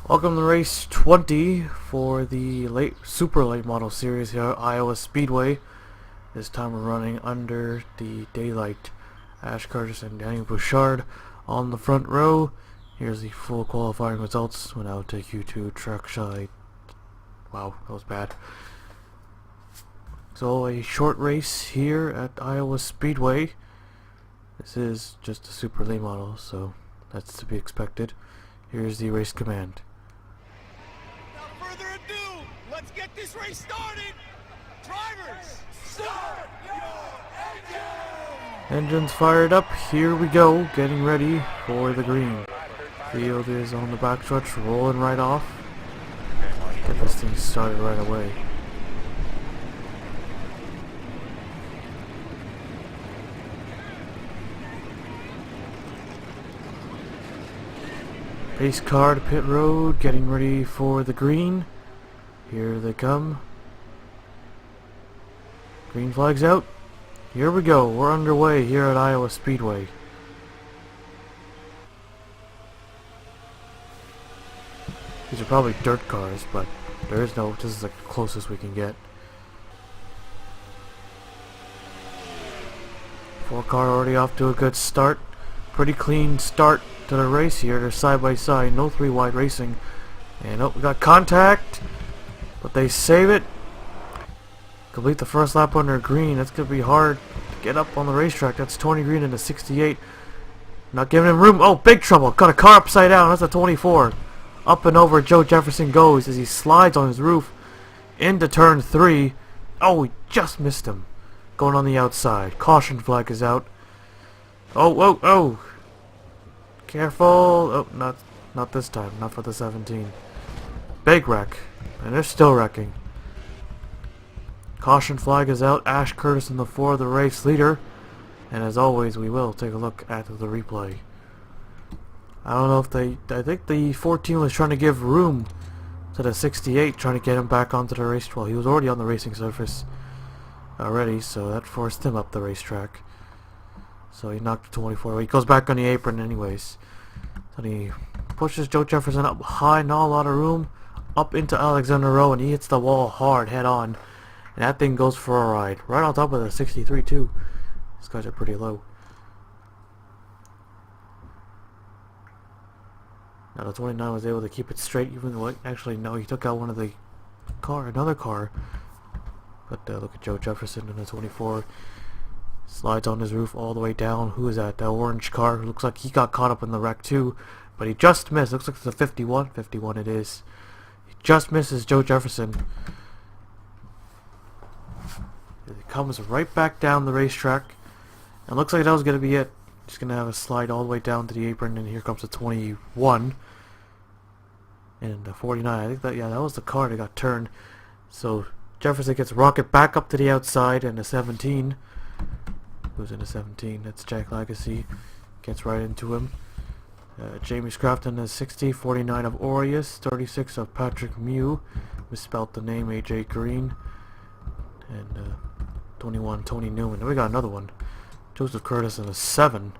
Welcome to race 20 for the super late model series here at Iowa Speedway. This time we're running under the daylight. Ash Curtis and Daniel Bouchard on the front row. Here's the full qualifying results. We'll now take you to track side. Wow, that was bad. So a short race here at Iowa Speedway. This is just a super late model, so that's to be expected. Here's the race command. Let's get this race started! Drivers, start your engine! Engines fired up, here we go, getting ready for the green. Field is on the backstretch, rolling right off. Get this thing started right away. Pace car to pit road, getting ready for the green. Here they come. Green flag's out. Here we go. We're underway here at Iowa Speedway. These are probably dirt cars, but there is no. This is the closest we can get. 4 car already off to a good start. Pretty clean start to the race here. They're side by side. No 3 wide racing. And oh, we got contact. But they save it. Complete the first lap under green. That's going to be hard to get up on the racetrack. That's Tony Green in the 68. Not giving him room. Oh, big trouble. Got a car upside down. That's a 24. Up and over Joe Jefferson goes as he slides on his roof into turn 3. Oh, he just missed him. Going on the outside. Caution flag is out. Oh. Careful. Oh, not this time. Not for the 17. Big wreck. And they're still wrecking. Caution flag is out. Ash Curtis in the 4, the race leader. And as always, we will take a look at the replay. I don't know if I think the 14 was trying to give room to the 68, trying to get him back onto the race. Well, he was already on the racing surface already, so that forced him up the racetrack. So he knocked the 24. He goes back on the apron anyways. So he pushes Joe Jefferson up high, not a lot of room. Up into Alexander Rowe, and he hits the wall hard, head on, and that thing goes for a ride. Right on top of the 63 too. These guys are pretty low. Now the 29 was able to keep it straight, even though actually no, he took out one of the another car. But look at Joe Jefferson in the 24. Slides on his roof all the way down. Who is that? That orange car. Looks like he got caught up in the wreck too, but he just missed. Looks like it's a 51. 51 it is. Just misses Joe Jefferson. He comes right back down the racetrack. And looks like that was going to be it. Just going to have a slide all the way down to the apron. And here comes the 21. And the 49. I think that was the car that got turned. So Jefferson gets rocket back up to the outside. And the 17. Who's in the 17? That's Jack Lagacy. Gets right into him. Jamie Scrafton is 60, 49 of Aureus, 36 of Patrick Mew, misspelled the name AJ Green, and 21 Tony Newman. And we got another one, Joseph Curtis in a 7.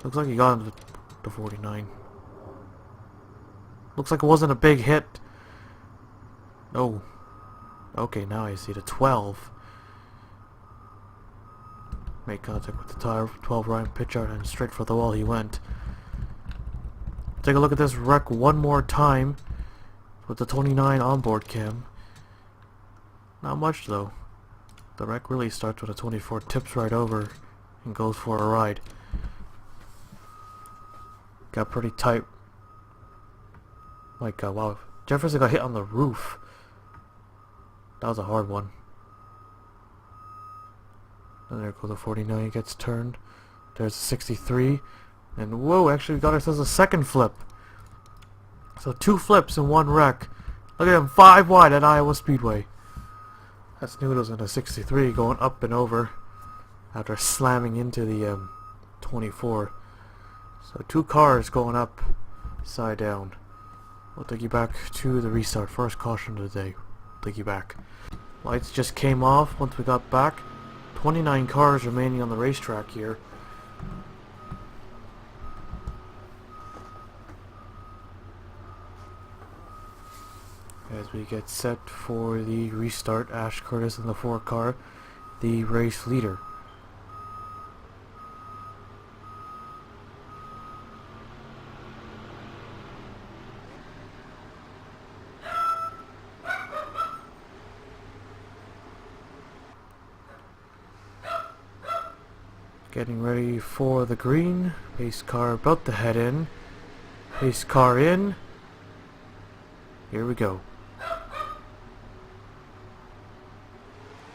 Looks like he got into the 49. Looks like it wasn't a big hit. Oh, okay, now I see the 12. Make contact with the tire. 12 Ryan Pitchard, and straight for the wall he went. Take a look at this wreck one more time with the 29 onboard cam. Not much though. The wreck really starts with a 24, tips right over and goes for a ride. Got pretty tight. My god, wow. Jefferson got hit on the roof. That was a hard one. And there goes the 49, gets turned. There's a 63. And whoa, actually we got ourselves a second flip. So 2 flips in 1 wreck. Look at him, 5 wide at Iowa Speedway. That's Noodles in a 63 going up and over after slamming into the 24. So 2 cars going up, side down. We'll take you back to the restart. First caution of the day. Take you back. Lights just came off once we got back. 29 cars remaining on the racetrack here. as we get set for the restart. Ash Curtis in the 4 car, the race leader. Getting ready for the green. Pace car about to head in. Pace car in. Here we go.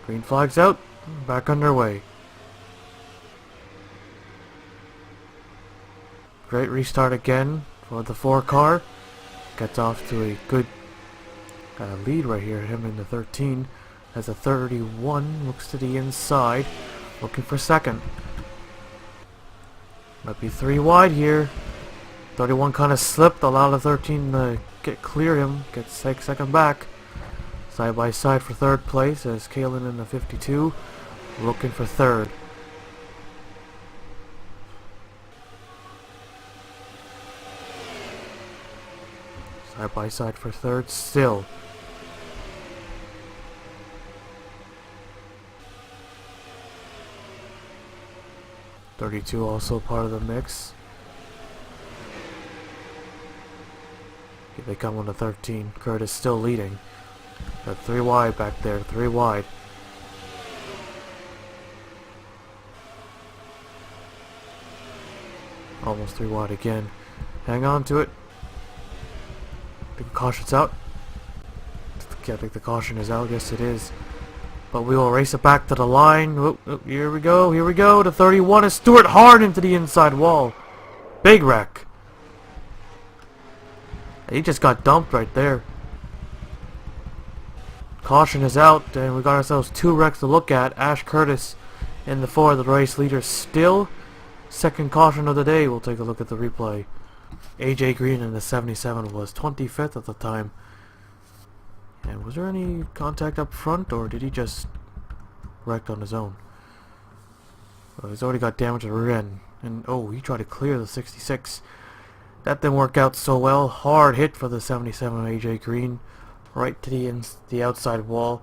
Green flag's out. Back underway. Great restart again for the 4 car. Gets off to a good lead right here. Him in the 13. As a 31 looks to the inside. Looking for second. Might be 3 wide here. 31 kind of slipped, allowed the 13 to clear him. Gets second back. Side by side for 3rd place as Kalen in the 52 looking for 3rd. Side by side for 3rd still. .32 also part of the mix. Here they come on the 13. Curtis still leading. Got 3 wide back there. 3 wide. Almost 3 wide again. Hang on to it. I think the caution's out. I think the caution is out. Yes, it is. But we will race it back to the line. Here we go. Here we go. The 31 is Stuart hard into the inside wall. Big wreck. He just got dumped right there. Caution is out, and we got ourselves 2 wrecks to look at. Ash Curtis in the 4, the race leader still. Second caution of the day. We'll take a look at the replay. AJ Green in the 77 was 25th at the time. And was there any contact up front, or did he just wreck on his own? Well, he's already got damage at the rear end. And oh, he tried to clear the 66. That didn't work out so well. Hard hit for the 77 AJ Green. Right to the outside wall.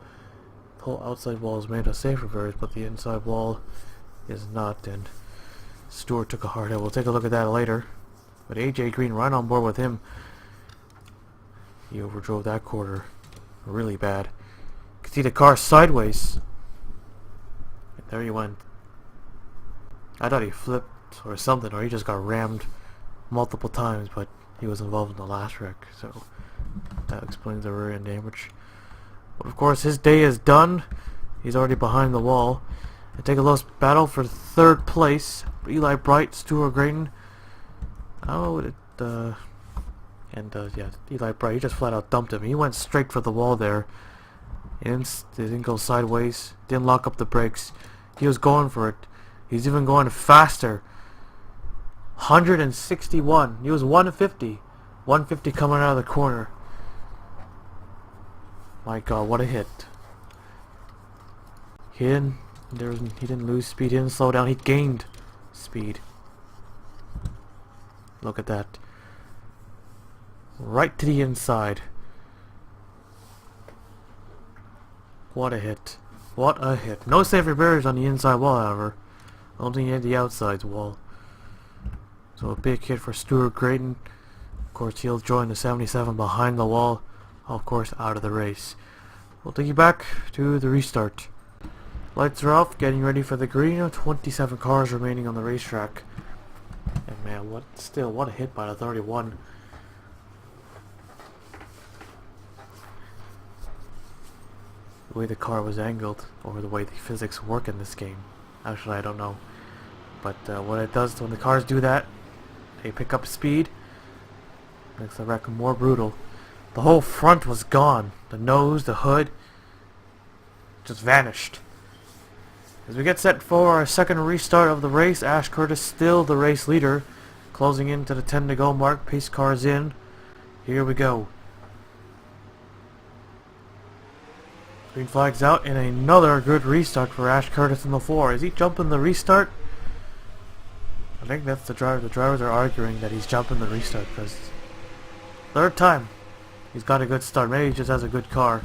The whole outside wall is made of safer birds, but the inside wall is not. And Stewart took a hard hit. We'll take a look at that later. But AJ Green right on board with him. He overdrove that quarter really bad. You can see the car sideways. And there he went. I thought he flipped or something, or he just got rammed multiple times, but he was involved in the last wreck, so that explains the rear end damage. But of course, his day is done. He's already behind the wall. And take a close battle for 3rd place. Eli Bright, Stuart Grayton. Yeah, Eli Bright, he just flat out dumped him. He went straight for the wall there. He didn't go sideways. Didn't lock up the brakes. He was going for it. He's even going faster. 161. He was 150. 150 coming out of the corner. My God, what a hit. He didn't lose speed. He didn't slow down. He gained speed. Look at that. Right to the inside. What a hit. What a hit. No safety barriers on the inside wall, however. Only at the outside wall. So a big hit for Stuart Grayton. Of course, he'll join the 77 behind the wall. Of course, out of the race. We'll take you back to the restart. Lights are off, getting ready for the green. 27 cars remaining on the racetrack. And man, what a hit by the 31. The way the car was angled, or the way the physics work in this game. Actually, I don't know. But what it does when the cars do that, they pick up speed. Makes the wreck more brutal. The whole front was gone. The nose, the hood, just vanished. As we get set for our second restart of the race, Ash Curtis still the race leader. Closing into the 10 to go mark. Pace cars in. Here we go. Green flag's out, and another good restart for Ash Curtis in the 4. Is he jumping the restart? I think that's the driver. The drivers are arguing that he's jumping the restart because 3rd time. He's got a good start. Maybe he just has a good car.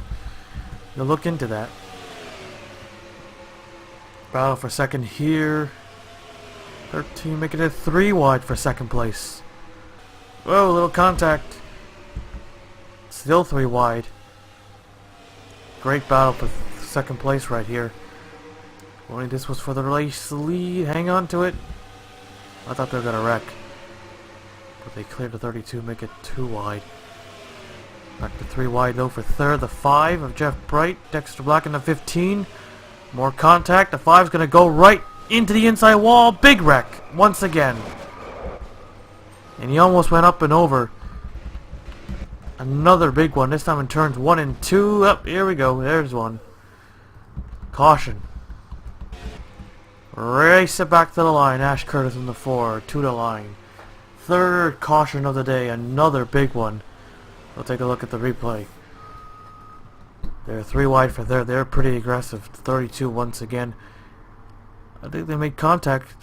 You'll look into that. Battle for second here. 13 making it 3 wide for second place. Whoa, little contact. Still 3 wide. Great battle for second place right here. Only this was for the race lead. Hang on to it. I thought they were gonna wreck. But they cleared the 32, make it 2 wide. Back to 3 wide though for third. The 5 of Jeff Bright. Dexter Black in the 15. More contact. The 5's gonna go right into the inside wall. Big wreck once again. And he almost went up and over. Another big one. This time in turns 1 and 2. Up, here we go. There's one. Caution. Race it back to the line. Ash Curtis in the 4 to the line. Third caution of the day. Another big one. We'll take a look at the replay. They're 3 wide for third. They're pretty aggressive. 32 once again. I think they made contact.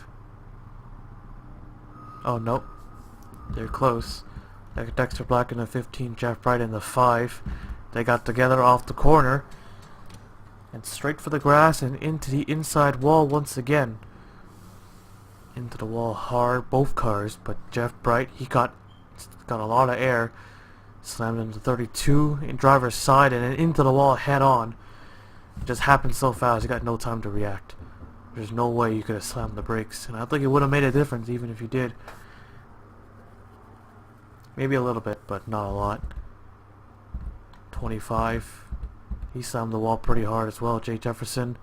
Oh, nope. They're close. Dexter Black in the 15, Jeff Bright in the 5. They got together off the corner. And straight for the grass and into the inside wall once again. Into the wall hard, both cars. But Jeff Bright, he got a lot of air. Slammed into 32 in driver's side and then into the wall head on. It just happened so fast, he got no time to react. There's no way you could have slammed the brakes. And I think it would have made a difference even if you did. Maybe a little bit, but not a lot. 25. He slammed the wall pretty hard as well. Jay Jefferson.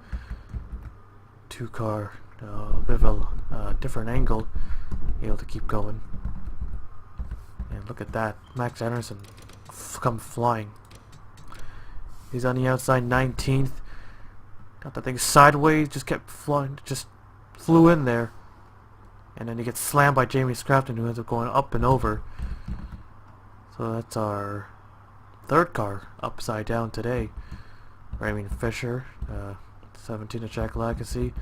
2 car. A bit of a different angle. Able to keep going. And look at that. Max Anderson come flying. He's on the outside 19th. Got that thing sideways. Just kept flying. Just flew in there. And then he gets slammed by Jamie Scrafton, who ends up going up and over. So that's our 3rd car upside down today. Raymond Fisher, 17 of Jack Legacy.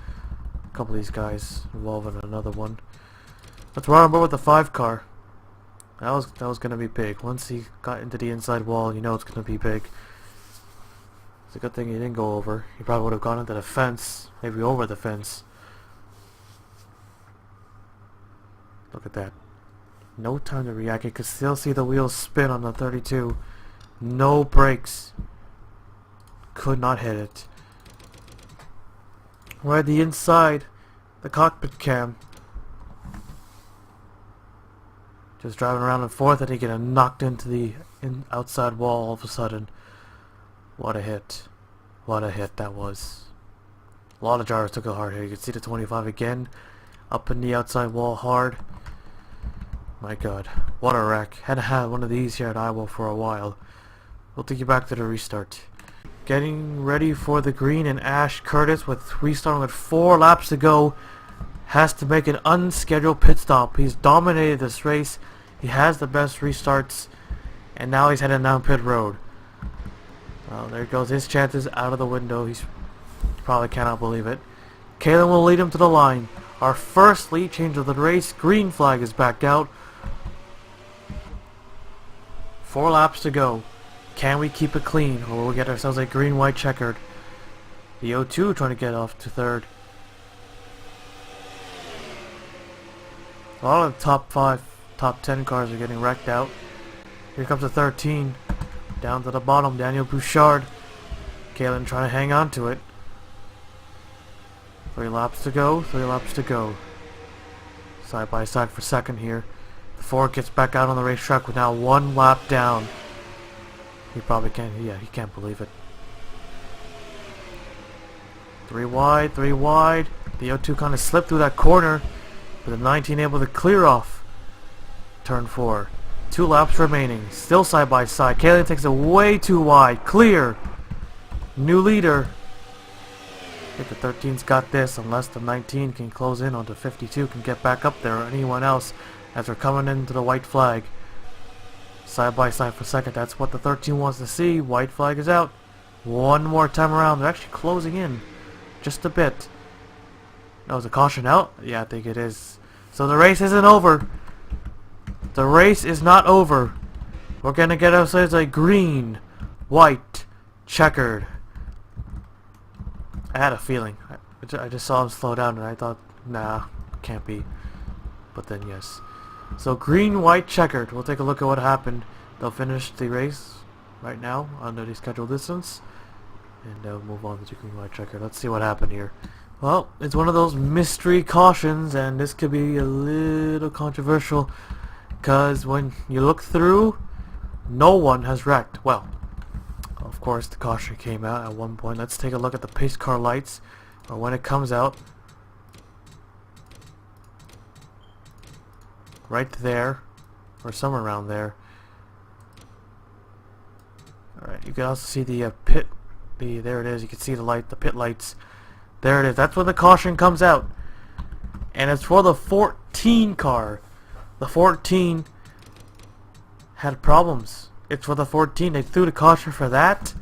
A couple of these guys involved in another one. Let's run on board with the 5 car. That was gonna be big. Once he got into the inside wall, you know it's gonna be big. It's a good thing he didn't go over. He probably would have gone into the fence, maybe over the fence. Look at that. No time to react. You could still see the wheels spin on the 32. No brakes. Could not hit it. We're at the inside. The cockpit cam. Just driving around and forth and he get knocked into the outside wall all of a sudden. What a hit. What a hit that was. A lot of drivers took it hard here. You can see the 25 again. Up in the outside wall hard. My god, what a wreck. Hadn't had one of these here at Iowa for a while. We'll take you back to the restart. Getting ready for the green, and Ash Curtis, with restarting with 4 laps to go, has to make an unscheduled pit stop. He's dominated this race. He has the best restarts, and now he's heading down pit road. Well, there goes his chances out of the window. He probably cannot believe it. Kalen will lead him to the line. Our first lead change of the race. Green flag is backed out. 4 laps to go. Can we keep it clean, or will we get ourselves a green-white checkered? The O2 trying to get off to 3rd. A lot of the top 5, top 10 cars are getting wrecked out. Here comes the 13. Down to the bottom, Daniel Bouchard. Kalen trying to hang on to it. 3 laps to go, 3 laps to go. Side by side for second here. The 4 gets back out on the racetrack with now 1 lap down. He probably can't, yeah, he can't believe it. 3 wide, 3 wide. The O2 kind of slipped through that corner, but the 19 able to clear off turn 4. 2 laps remaining, still side by side. Kalen takes it way too wide, clear. New leader. I think the 13's got this, unless the 19 can close in onto 52, can get back up there, or anyone else, as they're coming into the white flag. Side by side for second, that's what the 13 wants to see. White flag is out. One more time around, they're actually closing in just a bit. Oh, is the caution out? Yeah, I think it is. So the race isn't over. The race is not over. We're gonna get ourselves a green, white, checkered. I had a feeling. I just saw him slow down and I thought, nah, can't be. But then yes. So green, white, checkered. We'll take a look at what happened. They'll finish the race right now under the scheduled distance. And they'll move on to green, white, checkered. Let's see what happened here. Well, it's one of those mystery cautions, and this could be a little controversial. Because when you look through, no one has wrecked. Well, of course the caution came out at one point. Let's take a look at the pace car lights, or when it comes out. Right there, or somewhere around there. Alright, you can also see the pit, there it is, you can see the light, the pit lights. There it is, that's when the caution comes out. And it's for the 14 car. The 14 had problems. It's for the 14. They threw the caution for that.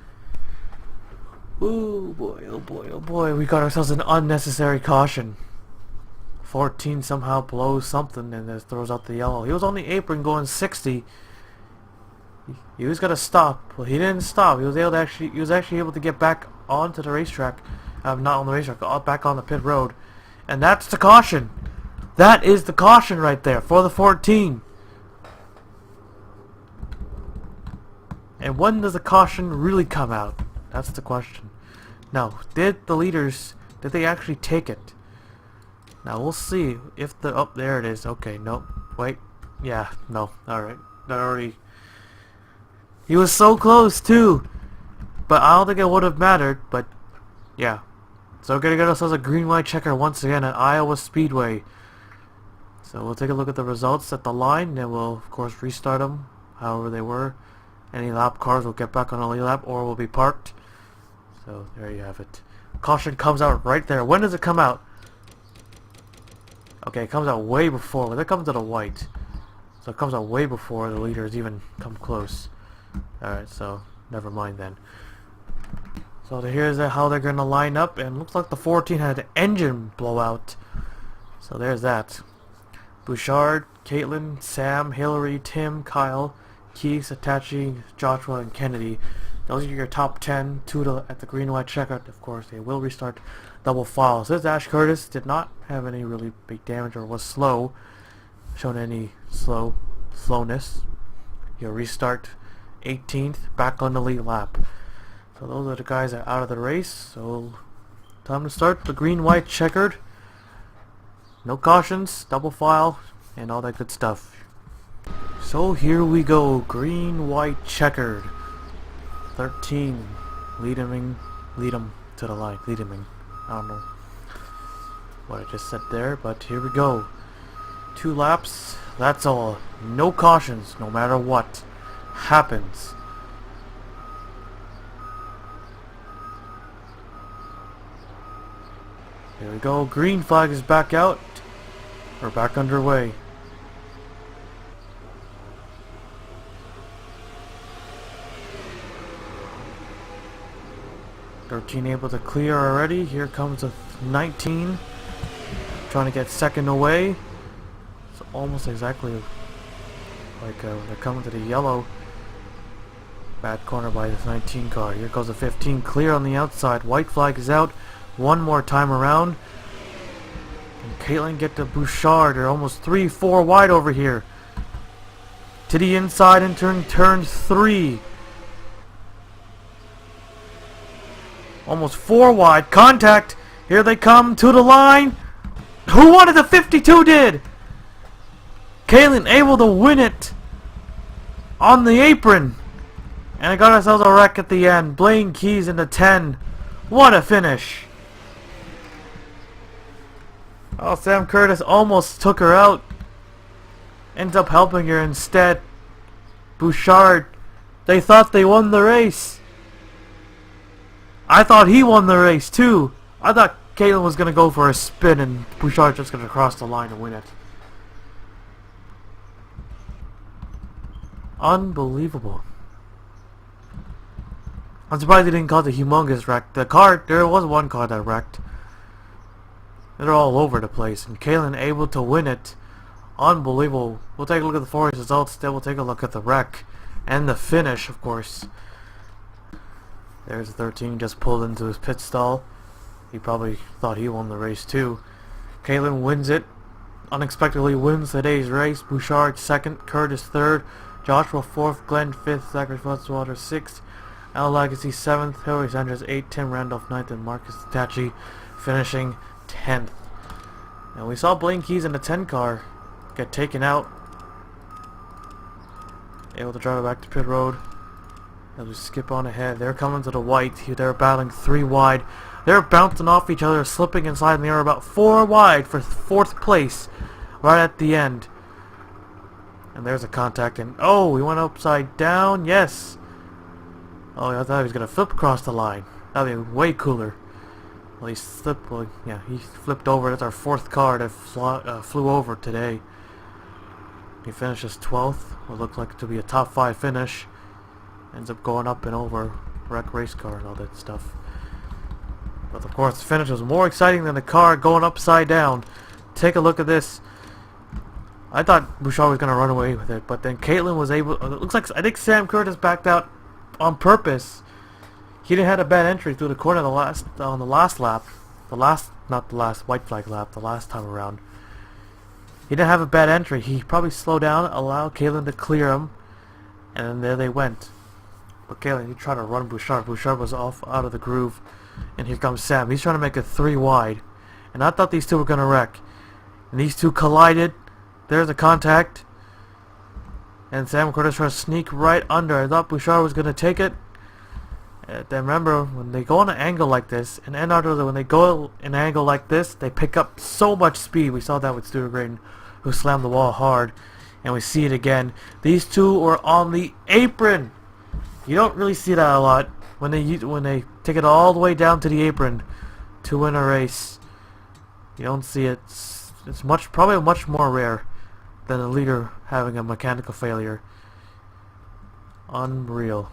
Ooh boy, oh boy, oh boy. We got ourselves an unnecessary caution. 14 somehow blows something and then throws out the yellow. He was on the apron going 60. He was gonna stop. Well, he didn't stop. He was actually able to get back onto the racetrack. Not on the racetrack, back on the pit road. And that's the caution. That is the caution right there for the 14. And when does the caution really come out? That's the question. Now, did the leaders, did they actually take it? Now we'll see if the, oh, there it is. Okay, nope. Wait. Yeah, no. Alright. That already, he was so close too. But I don't think it would have mattered, but yeah. So we're gonna get ourselves a green white checker once again at Iowa Speedway. So we'll take a look at the results at the line, and we'll of course restart them however they were. Any lap cars will get back on a lap or will be parked. So there you have it. Caution comes out right there. When does it come out? Okay, it comes out way before. When it comes to the white. So it comes out way before the leaders even come close. Alright, so never mind then. So here's how they're going to line up, and looks like the 14 had an engine blowout. So there's that. Bouchard, Caitlin, Sam, Hillary, Tim, Kyle, Keith, Atachi, Joshua, and Kennedy. Those are your top 10. At the green white checkout. Of course, they will restart double file. So this Ash Curtis did not have any really big damage or was slow, shown any slowness. You'll restart 18th, back on the lead lap. So those are the guys that are out of the race. So time to start the green white checkered. No cautions, double file, and all that good stuff. So here we go, green white checkered. 13, lead him to the line, lead him in. I don't know what I just said there, but here we go. 2 laps, that's all. No cautions, no matter what happens. Here we go, green flag is back out. We're back underway. Thirteen able to clear already. Here comes a 19. Trying to get second away. It's almost exactly like they're coming to the yellow. Bad corner by this 19 car. Here goes a 15 clear on the outside. White flag is out. One more time around. And Caitlin get to Bouchard. They're almost 3-4 wide over here. To the inside and turn 3. Almost 4 wide. Contact. Here they come to the line. Who won it? The 52 did. Caitlin able to win it on the apron. And I got ourselves a wreck at the end. Blaine Keys in the 10. What a finish. Oh, Sam Curtis almost took her out. Ends up helping her instead. Bouchard. They thought they won the race. I thought he won the race too. I thought Caitlin was going to go for a spin and Bouchard just going to cross the line and win it. Unbelievable. I'm surprised they didn't cause a humongous wreck. The car, there was one car that wrecked. They're all over the place. And Caitlin able to win it. Unbelievable. We'll take a look at the Forest results. Then we'll take a look at the wreck. And the finish, of course. There's 13, just pulled into his pit stall. He probably thought he won the race too. Caitlin wins it. Unexpectedly wins today's race. Bouchard second, Curtis third, Joshua fourth, Glenn fifth, Zachary Futzwater sixth, Al Legacy seventh, Hillary Sanders eighth, Tim Randolph ninth, and Marcus Tachi finishing 10th. And we saw Blaine Keys in the 10 car get taken out. Able to drive it back to pit road. As we skip on ahead, they're coming to the white. They're battling 3 wide. They're bouncing off each other, slipping inside, and they are about 4 wide for 4th place right at the end. And there's a contact, and oh, he went upside down. Yes. Oh, I thought he was gonna flip across the line. That'd be way cooler. Well, he slipped. Well, yeah, he flipped over. That's our 4th car that flew over today. He finishes 12th. What looked like to be a top 5 finish. Ends up going up and over wreck race car and all that stuff. But of course, the finish was more exciting than the car going upside down. Take a look at this. I thought Bouchard was going to run away with it, but then Caitlin was able. It looks like I think Sam Curtis backed out on purpose. He didn't have a bad entry through the corner on the last lap. Not the last white flag lap. The last time around. He didn't have a bad entry. He probably slowed down, allowed Caitlin to clear him, and then there they went. But Caitlin, he tried to run Bouchard. Bouchard was off out of the groove. And here comes Sam. He's trying to make it 3 wide. And I thought these two were going to wreck. And these two collided. There's a contact. And Sam Curtis trying to sneak right under. I thought Bouchard was going to take it. Then remember, when they go on an angle like this, and when they go an angle like this, they pick up so much speed. We saw that with Stuart Graydon, who slammed the wall hard. And we see it again. These two were on the apron. You don't really see that a lot when they take it all the way down to the apron to win a race. You don't see it. It's probably much more rare than a leader having a mechanical failure. Unreal.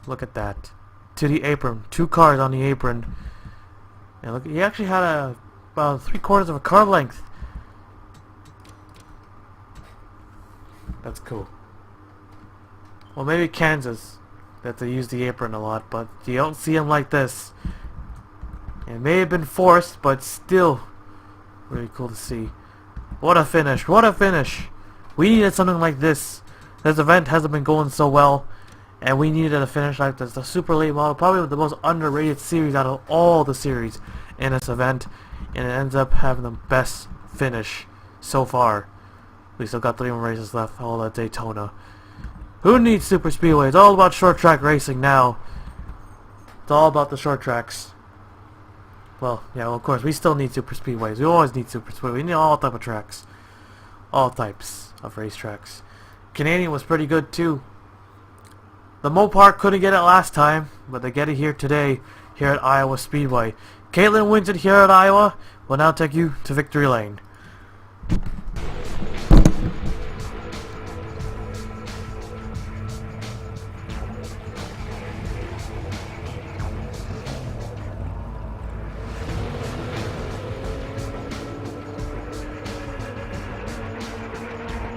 Look at that. To the apron. 2 cars on the apron. And look, he actually had about 3/4 of a car length. That's cool. Well, maybe Kansas, that they use the apron a lot, but you don't see them like this. It may have been forced, but still really cool to see. What a finish! What a finish! We needed something like this. This event hasn't been going so well, and we needed a finish like this. The Super Late Model, probably the most underrated series out of all the series in this event, and it ends up having the best finish so far. We still got 3 more races left, all at Daytona. Who needs super speedway? It's all about short track racing now. It's all about the short tracks. Well, yeah, well, of course, we still need super speedways. We always need super speedways. We need all type of tracks. All types of racetracks. Canadian was pretty good too. The Mopar couldn't get it last time, but they get it here today, here at Iowa Speedway. Caitlin wins it here at Iowa. We'll now take you to victory lane.